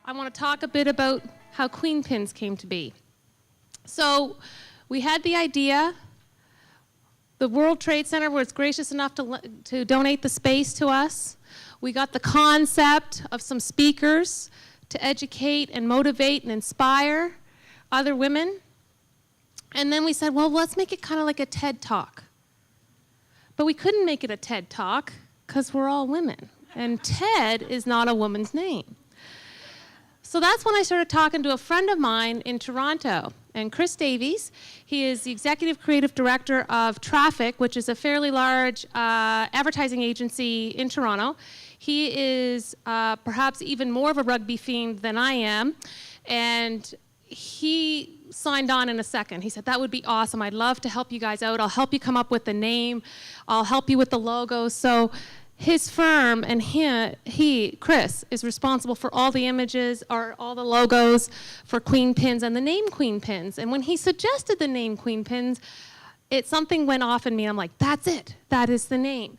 I want to talk a bit about how Queen Pins came to be. So we had the idea. The World Trade Center was gracious enough to donate the space to us. We got the concept of some speakers to educate and motivate and inspire other women. And then we said, well, let's make it kind of like a TED Talk. But we couldn't make it a TED Talk because we're all women. And Ted is not a woman's name. So that's when I started talking to a friend of mine in Toronto, and Chris Davies. He is the executive creative director of Traffic, which is a fairly large advertising agency in Toronto. He is perhaps even more of a rugby fiend than I am, and he signed on in a second. He said, that would be awesome. I'd love to help you guys out. I'll help you come up with the name. I'll help you with the logo. So his firm and Chris, is responsible for all the images or all the logos for Queen Pins and the name Queen Pins. And when he suggested the name Queen Pins, something went off in me. I'm like, that's it. That is the name.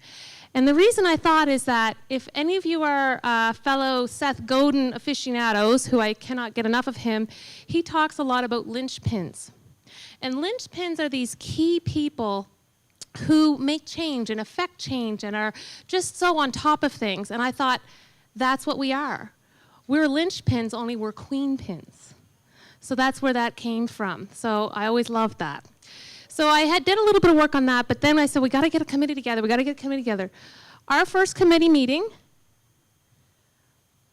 And the reason I thought is that if any of you are fellow Seth Godin aficionados, who I cannot get enough of him, he talks a lot about linchpins. And linchpins are these key people who make change and affect change and are just so on top of things. And I thought, that's what we are. We're linchpins, only we're queen pins. So that's where that came from. So I always loved that. So I did a little bit of work on that, but then I said, we got to get a committee together. Our first committee meeting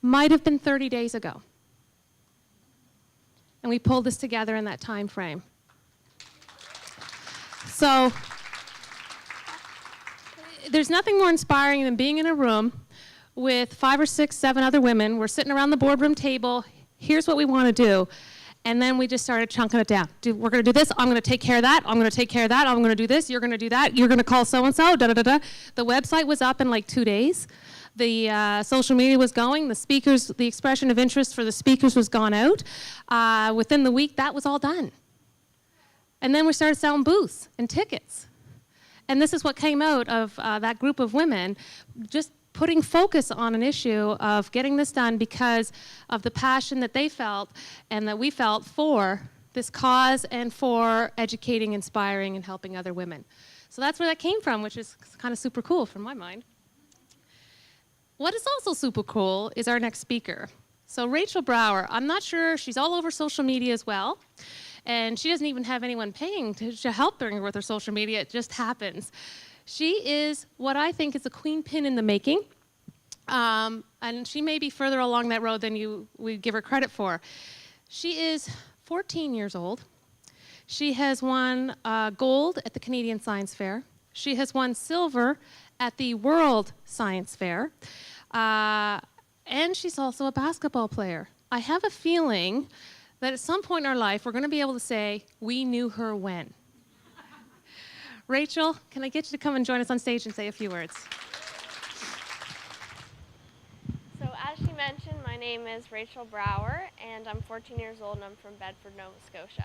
might have been 30 days ago. And we pulled this together in that time frame. So there's nothing more inspiring than being in a room with 5 or 6, 7 other women. We're sitting around the boardroom table. Here's what we want to do. And then we just started chunking it down. We're going to do this. I'm going to take care of that. I'm going to take care of that. I'm going to do this. You're going to do that. You're going to call so-and-so. Da-da-da-da. The website was up in like 2 days. The social media was going. The expression of interest for the speakers was gone out. Within the week, that was all done. And then we started selling booths and tickets. And this is what came out of that group of women, just putting focus on an issue of getting this done because of the passion that they felt and that we felt for this cause and for educating, inspiring, and helping other women. So that's where that came from, which is kind of super cool from my mind. What is also super cool is our next speaker. So Rachel Brower, I'm not sure, she's all over social media as well. And she doesn't even have anyone paying to help her with her social media. It just happens. She is what I think is a queen pin in the making. And she may be further along that road than we give her credit for. She is 14 years old. She has won gold at the Canadian Science Fair. She has won silver at the World Science Fair. And she's also a basketball player. I have a feeling that at some point in our life, we're going to be able to say, we knew her when. Rachel, can I get you to come and join us on stage and say a few words? So as she mentioned, my name is Rachel Brower, and I'm 14 years old, and I'm from Bedford, Nova Scotia.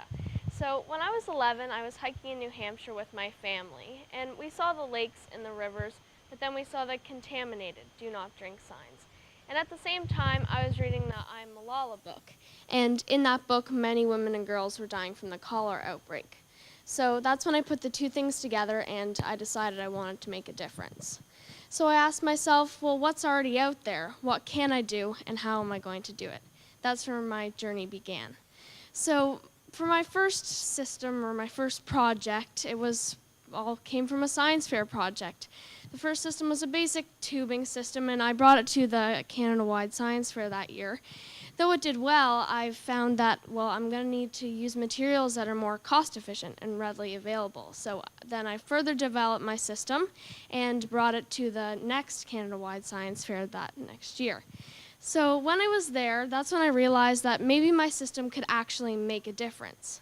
So when I was 11, I was hiking in New Hampshire with my family, and we saw the lakes and the rivers, but then we saw the contaminated, do not drink signs. And at the same time, I was reading the I'm Malala book. And in that book, many women and girls were dying from the cholera outbreak. So that's when I put the two things together and I decided I wanted to make a difference. So I asked myself, well, what's already out there? What can I do and how am I going to do it? That's where my journey began. So for my first system or my first project, all came from a science fair project. The first system was a basic tubing system, and I brought it to the Canada-wide science fair that year. Though it did well, I found that, I'm going to need to use materials that are more cost-efficient and readily available. So then I further developed my system and brought it to the next Canada-wide science fair that next year. So when I was there, that's when I realized that maybe my system could actually make a difference.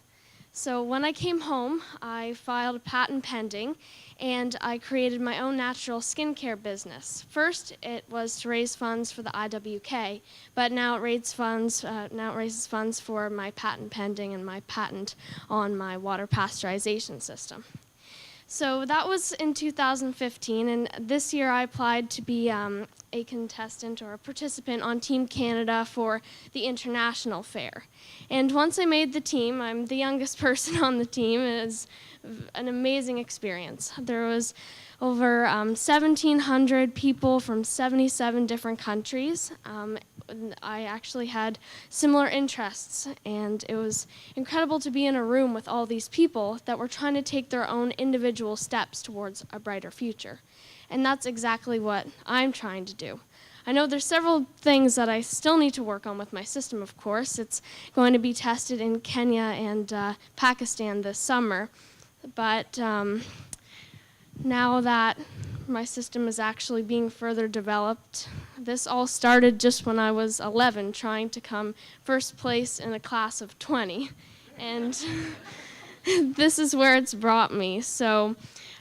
So when I came home, I filed a patent pending, and I created my own natural skincare business. First, it was to raise funds for the IWK, but now it raises funds for my patent pending and my patent on my water pasteurization system. So that was in 2015, and this year I applied to be a contestant or a participant on Team Canada for the international fair. And once I made the team, I'm the youngest person on the team. It was an amazing experience. There was over 1,700 people from 77 different countries. I actually had similar interests, and it was incredible to be in a room with all these people that were trying to take their own individual steps towards a brighter future. And that's exactly what I'm trying to do. I know there's several things that I still need to work on with my system, of course. It's going to be tested in Kenya and Pakistan this summer. But now that my system is actually being further developed, this all started just when I was 11, trying to come first place in a class of 20. And this is where it's brought me. So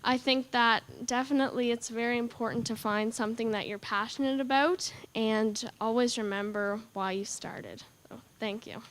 I think that definitely it's very important to find something that you're passionate about and always remember why you started. So, thank you.